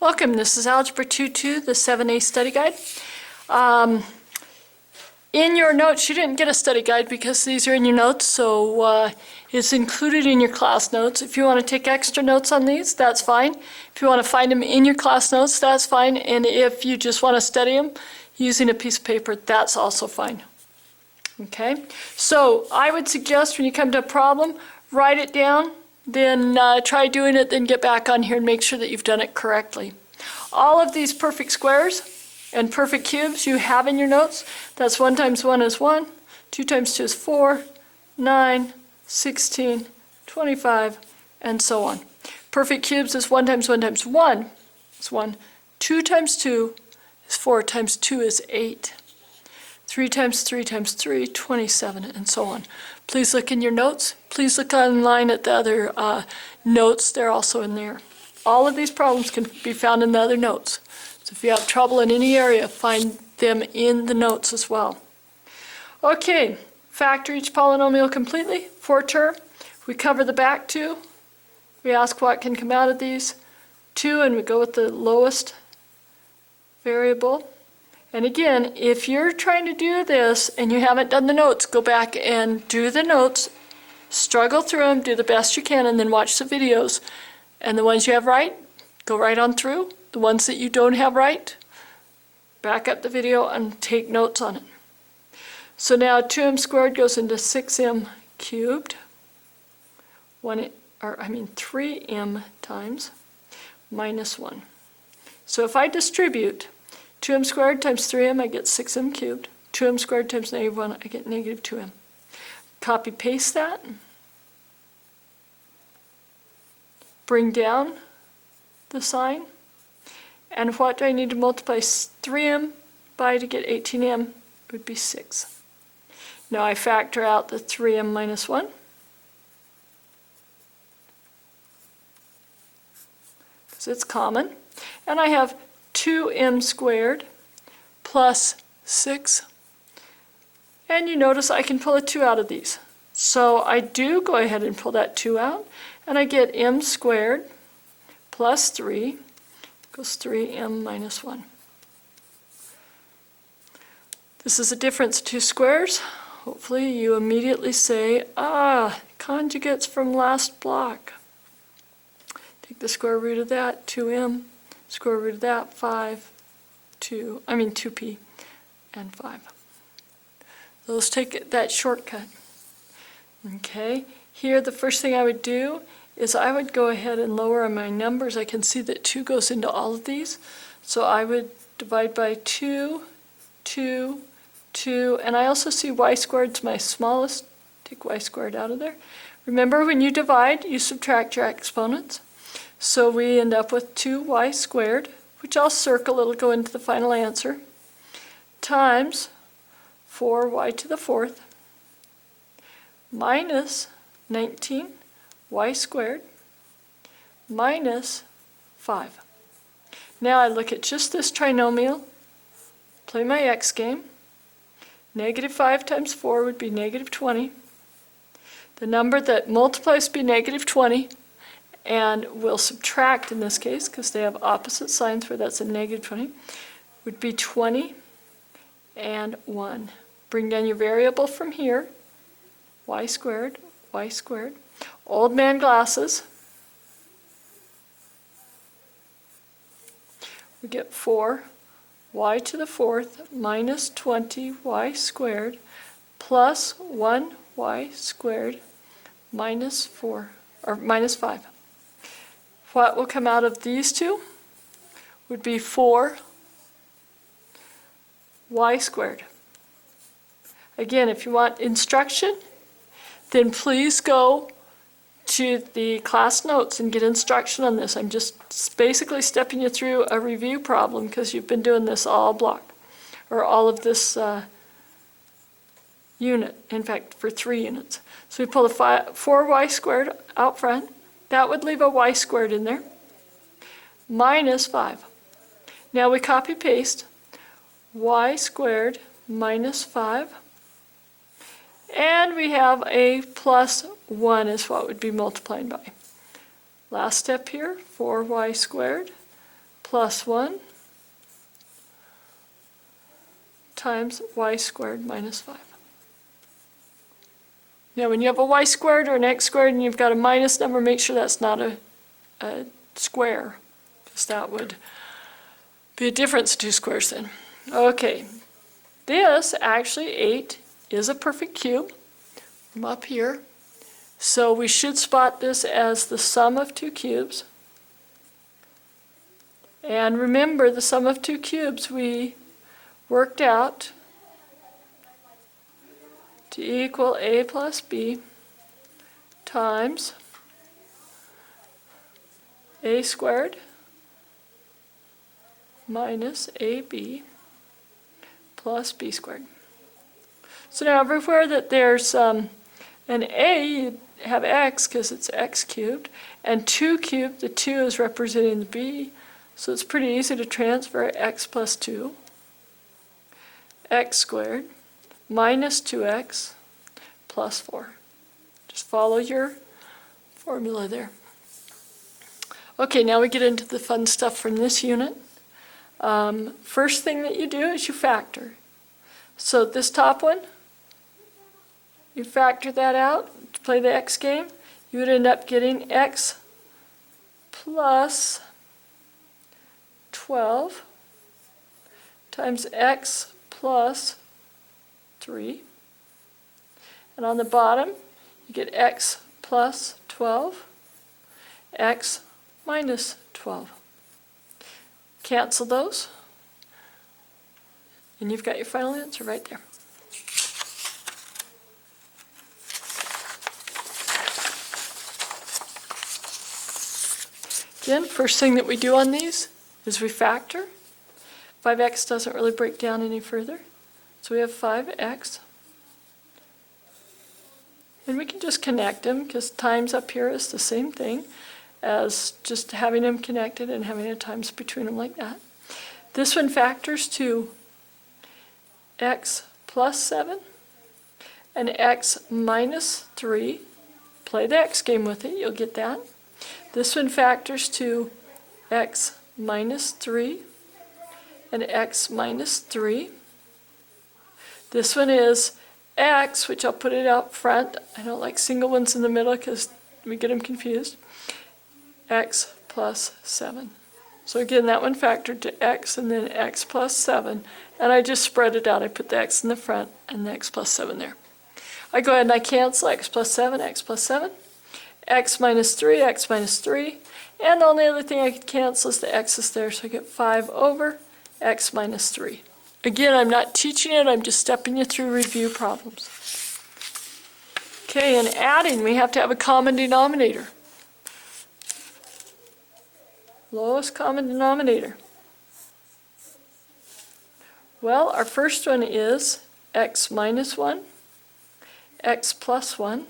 Welcome, this is Algebra 2.2, the 7A study guide. In your notes, you didn't get a study guide because these are in your notes, so it's included in your class notes. If you want to take extra notes on these, that's fine. If you want to find them in your class notes, that's fine. And if you just want to study them using a piece of paper, that's also fine. Okay, so I would suggest when you come to a problem, write it down, then try doing it, then get back on here and make sure that you've done it correctly. All of these perfect squares and perfect cubes you have in your notes. That's 1 times 1 is 1, 2 times 2 is 4, 9, 16, 25, and so on. Perfect cubes is 1 times 1 times 1 is 1, 2 times 2 is 4 times 2 is 8. 3 times 3 times 3, 27, and so on. Please look in your notes. Please look online at the other notes. They're also in there. All of these problems can be found in the other notes. So if you have trouble in any area, find them in the notes as well. Okay, factor each polynomial completely. For term, we cover the back two. We ask what can come out of these two, and we go with the lowest variable. And again, if you're trying to do this and you haven't done the notes, go back and do the notes, struggle through them, do the best you can, and then watch the videos. And the ones you have right, go right on through. The ones that you don't have right, back up the video and take notes on it. So now 2m squared goes into 6m cubed, 3m times minus 1. So if I distribute 2m squared times 3m, I get 6m cubed. 2m squared times negative 1, I get negative 2m. Copy paste that. Bring down the sign. And what do I need to multiply 3m by to get 18m? It would be 6. Now I factor out the 3m minus 1. Because it's common. And I have 2m squared plus 6. And you notice I can pull a 2 out of these. So I do go ahead and pull that 2 out. And I get m squared plus 3 equals 3m minus 1. This is a difference of 2 squares. Hopefully you immediately say, conjugates from last block. Take the square root of that, 2m. Square root of that, 2p, and 5. Those take that shortcut. Okay, here the first thing I would do is I would go ahead and lower my numbers. I can see that 2 goes into all of these. So I would divide by 2, 2, 2, and I also see y squared is my smallest. Take y squared out of there. Remember, when you divide, you subtract your exponents. So we end up with 2y squared, which I'll circle, it'll go into the final answer, times 4y to the 4th, minus 19y squared, minus 5. Now I look at just this trinomial, play my x game. Negative 5 times 4 would be negative 20. The number that multiplies would be negative 20. And we'll subtract in this case, because they have opposite signs where that's a negative 20, would be 20 and 1. Bring down your variable from here, y squared, y squared. Old man glasses. We get 4y to the 4th minus 20y squared plus 1y squared minus 4, or minus 5. What will come out of these two would be 4y squared. Again, if you want instruction, then please go to the class notes and get instruction on this. I'm just basically stepping you through a review problem because you've been doing this all block, or all of this unit, in fact, for 3 units. So we pull the 4y squared out front. That would leave a y squared in there, minus 5. Now we copy paste y squared minus 5, and we have a plus 1 is what would be multiplied by. Last step here, 4y squared plus 1 times y squared minus 5. Now when you have a y squared or an x squared and you've got a minus number, make sure that's not a square, because that would be a difference of two squares then. Okay, this actually 8 is a perfect cube from up here. So we should spot this as the sum of two cubes. And remember, the sum of two cubes we worked out to equal a plus b times a squared minus ab plus b squared. So now everywhere that there's an a, you have x because it's x cubed, and 2 cubed, the 2 is representing the b, so it's pretty easy to transfer x plus 2, x squared, minus 2x plus 4. Just follow your formula there. Okay, now we get into the fun stuff from this unit. First thing that you do is you factor. So this top one, you factor that out to play the x game, you would end up getting x plus 12 times x plus 3. And on the bottom, you get x plus 12, x minus 12. Cancel those, and you've got your final answer right there. Again, first thing that we do on these is we factor. 5x doesn't really break down any further. So we have 5x. And we can just connect them because times up here is the same thing as just having them connected and having a times between them like that. This one factors to x plus 7 and x minus 3. Play the x game with it, you'll get that. This one factors to x minus 3 and x minus 3. This one is x, which I'll put it out front. I don't like single ones in the middle because we get them confused. X plus 7. So again, that one factored to x and then x plus 7. And I just spread it out. I put the x in the front and the x plus 7 there. I go ahead and I cancel x plus 7, x plus 7. X minus 3, x minus 3. And the only other thing I could cancel is the x's there. So I get 5 over x minus 3. Again, I'm not teaching it, I'm just stepping you through review problems. Okay, in adding, we have to have a common denominator. Lowest common denominator. Well, our first one is x minus 1, x plus 1.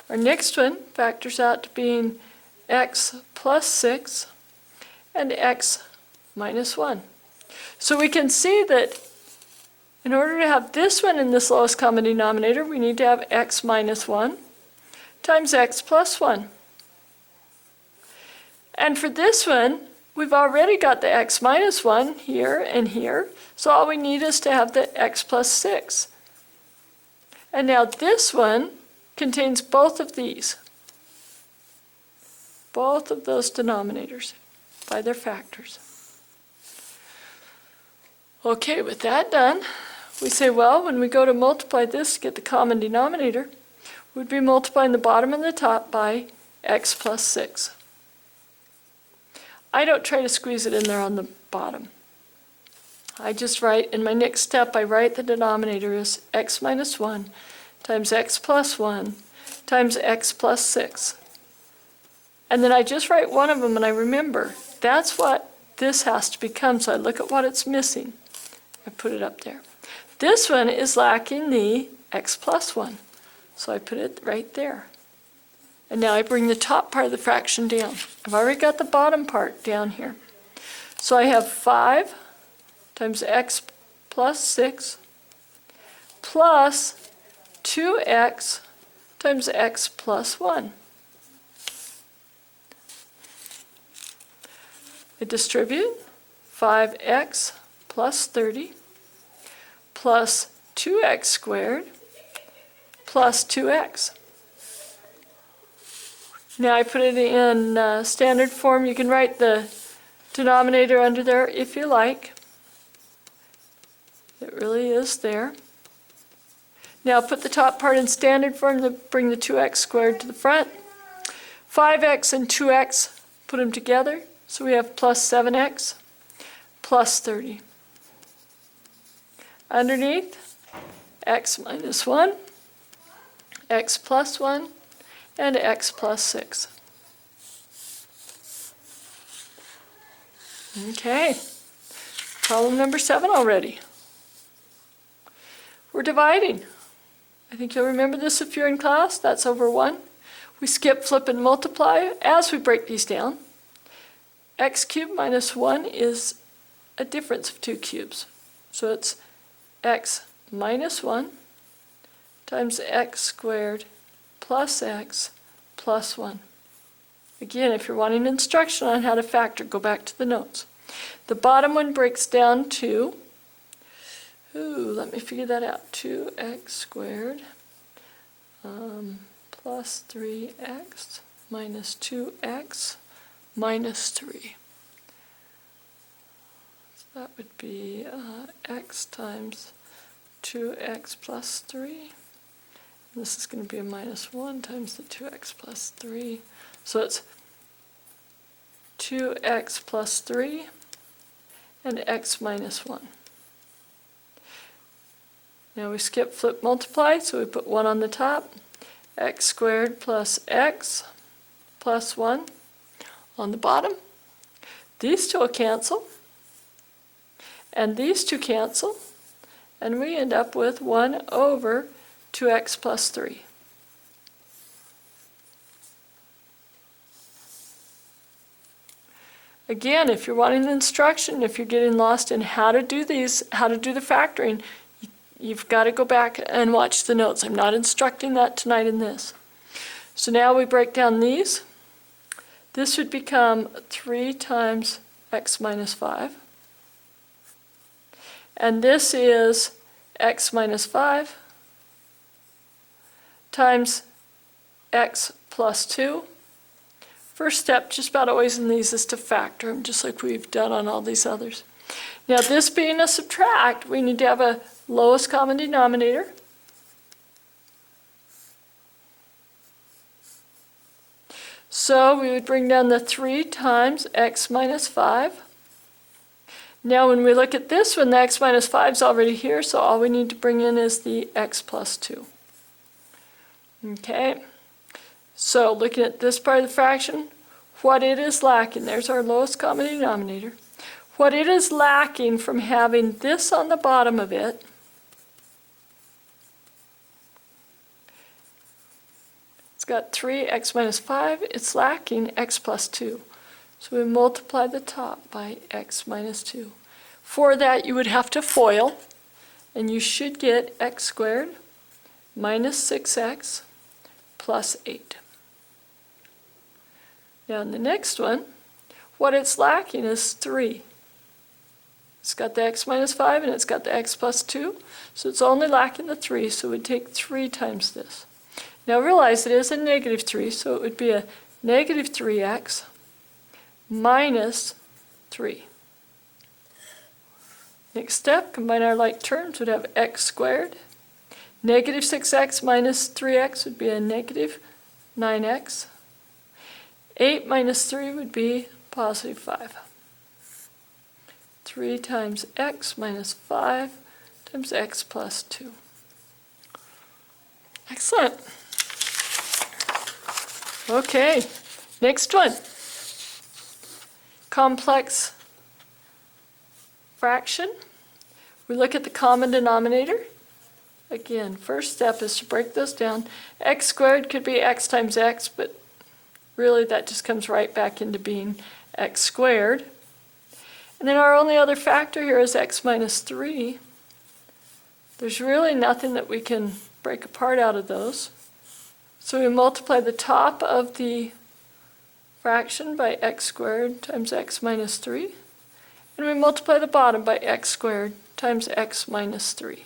Our next one factors out to being x plus 6 and x minus 1. So we can see that in order to have this one in this lowest common denominator, we need to have x minus 1 times x plus 1. And for this one, we've already got the x minus 1 here and here, so all we need is to have the x plus 6. And now this one contains both of these, both of those denominators by their factors. Okay, with that done, we say, well, when we go to multiply this to get the common denominator, we'd be multiplying the bottom and the top by x plus 6. I don't try to squeeze it in there on the bottom. I just write, in my next step, I write the denominator as x minus 1 times x plus 1 times x plus 6. And then I just write one of them and I remember, that's what this has to become, so I look at what it's missing. I put it up there. This one is lacking the x plus 1, so I put it right there. And now I bring the top part of the fraction down. I've already got the bottom part down here. So I have 5 times x plus 6 plus 2x times x plus 1. I distribute 5x plus 30 plus 2x squared plus 2x. Now I put it in standard form. You can write the denominator under there if you like. It really is there. Now put the top part in standard form to bring the 2x squared to the front. 5x and 2x, put them together. So we have plus 7x plus 30. Underneath, x minus 1, x plus 1, and x plus 6. Okay, problem number 7 already. We're dividing. I think you'll remember this if you're in class. That's over 1. We skip, flip, and multiply as we break these down. X cubed minus 1 is a difference of 2 cubes. So it's x minus 1 times x squared plus x plus 1. Again, if you're wanting instruction on how to factor, go back to the notes. The bottom one breaks down to, let me figure that out, 2x squared plus 3x minus 2x minus 3. So that would be x times 2x plus 3. And this is going to be a minus 1 times the 2x plus 3. So it's 2x plus 3 and x minus 1. Now we skip, flip, multiply, so we put 1 on the top. X squared plus x plus 1 on the bottom. These two will cancel, and these two cancel, and we end up with 1 over 2x plus 3. Again, if you're wanting the instruction, if you're getting lost in how to do these, how to do the factoring, you've got to go back and watch the notes. I'm not instructing that tonight in this. So now we break down these. This would become 3 times x minus 5. And this is x minus 5 times x plus 2. First step, just about always in these, is to factor them, just like we've done on all these others. Now, this being a subtract, we need to have a lowest common denominator. So we would bring down the 3 times x minus 5. Now when we look at this one, the x minus 5 is already here, so all we need to bring in is the x plus 2. Okay, so looking at this part of the fraction, what it is lacking, there's our lowest common denominator. What it is lacking from having this on the bottom of it it's got 3x minus 5, it's lacking x plus 2. So we multiply the top by x minus 2. For that you would have to FOIL, and you should get x squared minus 6x plus 8. Now in the next one, what it's lacking is 3. It's got the x minus 5 and it's got the x plus 2, so it's only lacking the 3, so we'd take 3 times this. Now realize it is a negative 3, so it would be a negative 3x minus 3. Next step, combine our like terms, would have x squared. Negative 6x minus 3x would be a negative 9x. 8 minus 3 would be positive 5. 3 times x minus 5 times x plus 2. Excellent. Okay, next one. Complex fraction. We look at the common denominator. Again, first step is to break those down. X squared could be x times x, but really that just comes right back into being x squared. And then our only other factor here is x minus 3. There's really nothing that we can break apart out of those. So we multiply the top of the fraction by x squared times x minus 3. And we multiply the bottom by x squared times x minus 3.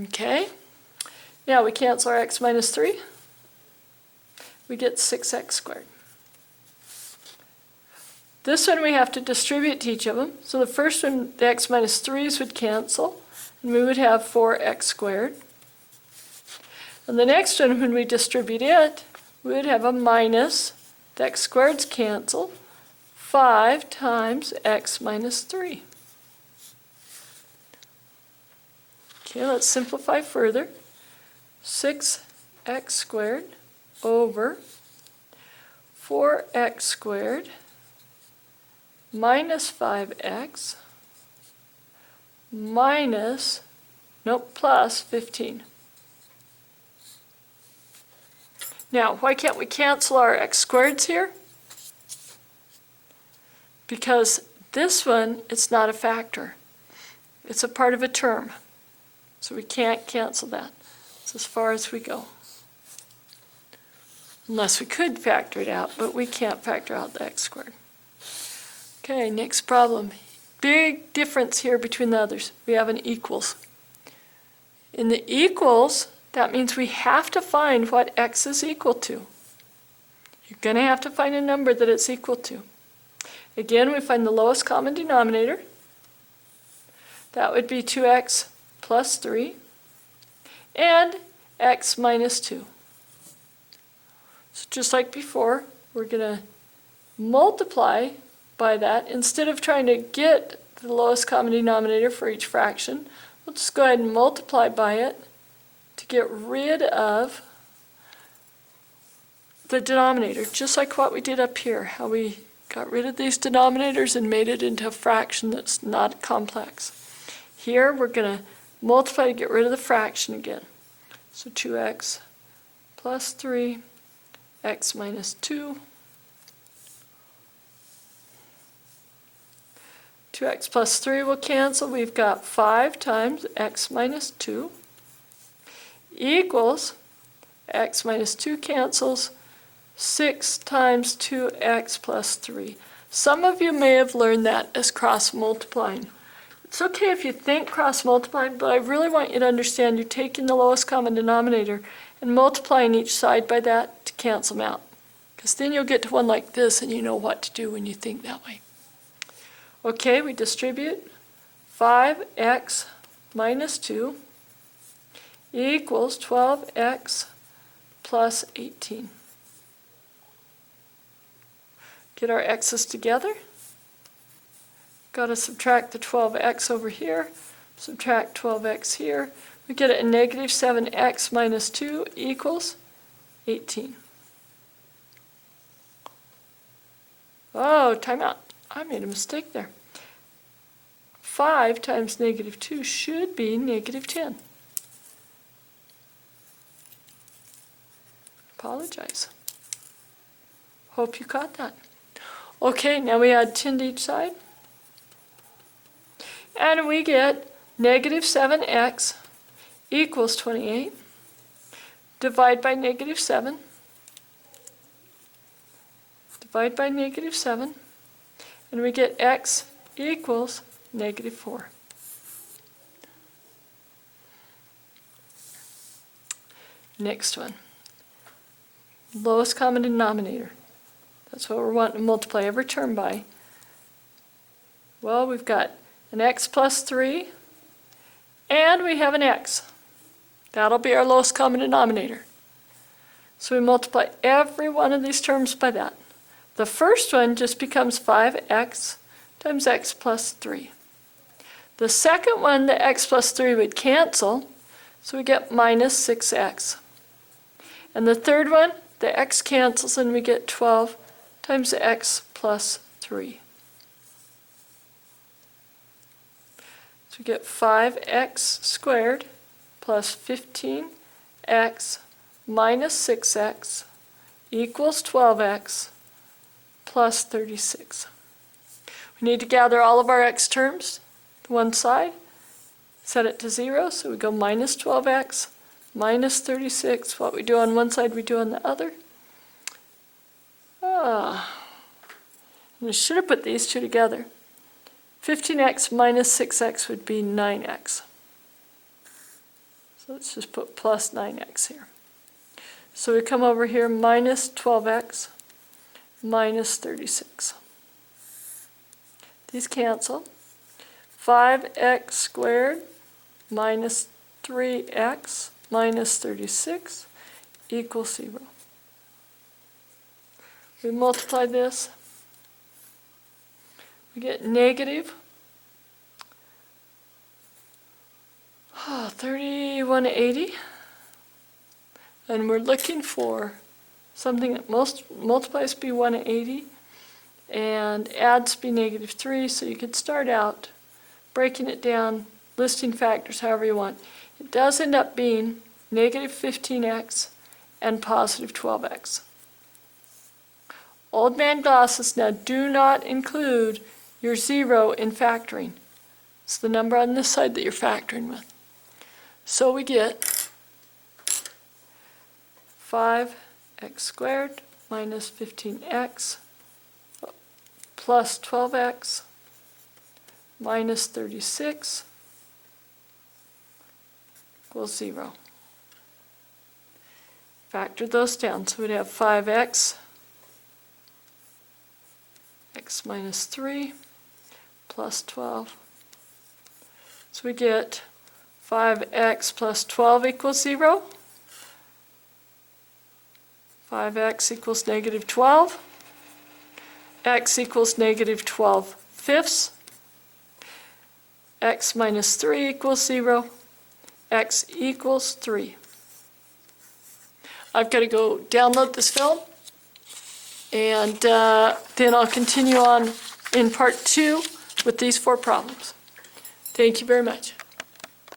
Okay, now we cancel our x minus 3. We get 6x squared. This one we have to distribute to each of them. So the first one, the x minus 3's would cancel, and we would have 4x squared. And the next one, when we distribute it, we would have a minus, the x squared's cancel, 5 times x minus 3. Okay, let's simplify further. 6x squared over 4x squared minus 5x minus, plus 15. Now, why can't we cancel our x squareds here? Because this one, it's not a factor. It's a part of a term. So we can't cancel that. It's as far as we go. Unless we could factor it out, but we can't factor out the x squared. Okay, next problem. Big difference here between the others. We have an equals. In the equals, that means we have to find what x is equal to. You're going to have to find a number that it's equal to. Again, we find the lowest common denominator. That would be 2x plus 3 and x minus 2. So just like before, we're going to multiply by that. Instead of trying to get the lowest common denominator for each fraction, we'll just go ahead and multiply by it to get rid of the denominator, just like what we did up here, how we got rid of these denominators and made it into a fraction that's not complex. Here we're going to multiply to get rid of the fraction again. So 2x plus 3, x minus 2. 2x plus 3 will cancel. We've got 5 times x minus 2 equals x minus 2 cancels 6 times 2x plus 3. Some of you may have learned that as cross-multiplying. It's okay if you think cross-multiplying, but I really want you to understand you're taking the lowest common denominator and multiplying each side by that to cancel them out. Because then you'll get to one like this and you know what to do when you think that way. Okay, we distribute 5x minus 2 equals 12x plus 18. Get our x's together. Got to subtract the 12x over here, subtract 12x here. We get a negative 7x minus 2 equals 18. Oh, time out. I made a mistake there. 5 times negative 2 should be negative 10. Apologize. Hope you caught that. Okay, now we add 10 to each side. And we get negative 7x equals 28. Divide by negative 7. Divide by negative 7. And we get x equals negative 4. Next one. Lowest common denominator. That's what we're wanting to multiply every term by. Well, we've got an x plus 3, and we have an x. That'll be our lowest common denominator. So we multiply every one of these terms by that. The first one just becomes 5x times x plus 3. The second one, the x plus 3 would cancel, so we get minus 6x. And the third one, the x cancels and we get 12 times x plus 3. So we get 5x squared plus 15x minus 6x equals 12x plus 36. We need to gather all of our x terms to one side, set it to 0, so we go minus 12x minus 36. What we do on one side, we do on the other. We should have put these two together. 15x minus 6x would be 9x. So let's just put plus 9x here. So we come over here, minus 12x minus 36. These cancel. 5x squared minus 3x minus 36 equals 0. We multiply this. We get negative 3180. And we're looking for something that multiplies to be 180 and adds to be negative 3. So you could start out breaking it down, listing factors however you want. It does end up being negative 15x and positive 12x. Old man glasses, now do not include your 0 in factoring. It's the number on this side that you're factoring with. So we get 5x squared minus 15x plus 12x minus 36 equals 0. Factor those down, so we'd have 5x, x minus 3 plus 12. So we get 5x plus 12 equals 0. 5x equals negative 12. X equals negative 12 fifths. X minus 3 equals 0. X equals 3. I've got to go download this film, and then I'll continue on in part 2 with these 4 problems. Thank you very much.